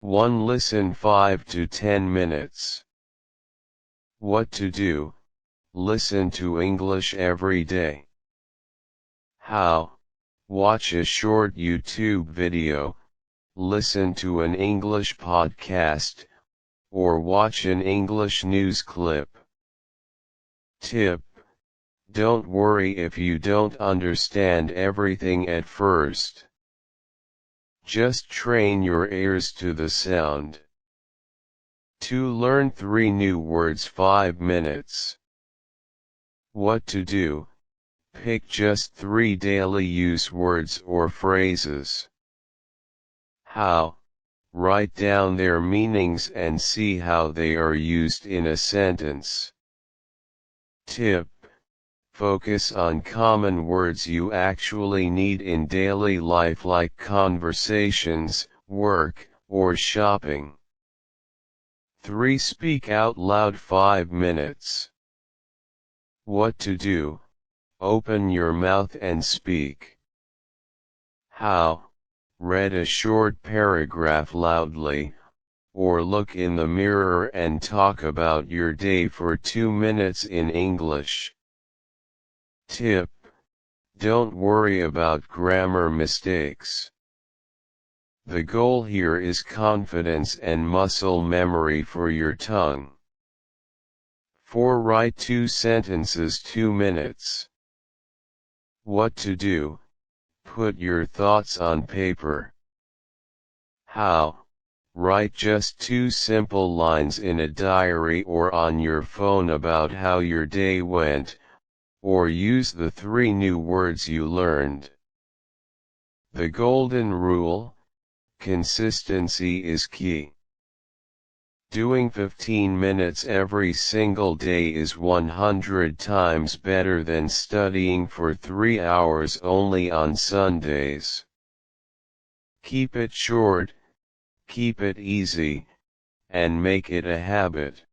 1. Listen 5 to 10 minutes. What to do? Listen to English every day. How? Watch a short YouTube video, listen to an English podcast, or watch an English news clip. Tip: don't worry if you don't understand everything at first. Just train your ears to the sound. To learn 3 new words 5 minutes. What to do? Pick just 3 daily use words or phrases. How? Write down their meanings and see how they are used in a sentence. Tip: focus on common words you actually need in daily life like conversations, work, or shopping. 3. Speak out loud 5 minutes. What to do? Open your mouth and speak. How? Read a short paragraph loudly, or look in the mirror and talk about your day for 2 minutes in English. Tip: don't worry about grammar mistakes. The goal here is confidence and muscle memory for your tongue. 4. Write 2 sentences 2 minutes. What to do? Put your thoughts on paper. How? Write just 2 simple lines in a diary or on your phone about how your day went, or use the 3 new words you learned. The golden rule: consistency is key. Doing 15 minutes every single day is 100 times better than studying for 3 hours only on Sundays. Keep it short, keep it easy, and make it a habit.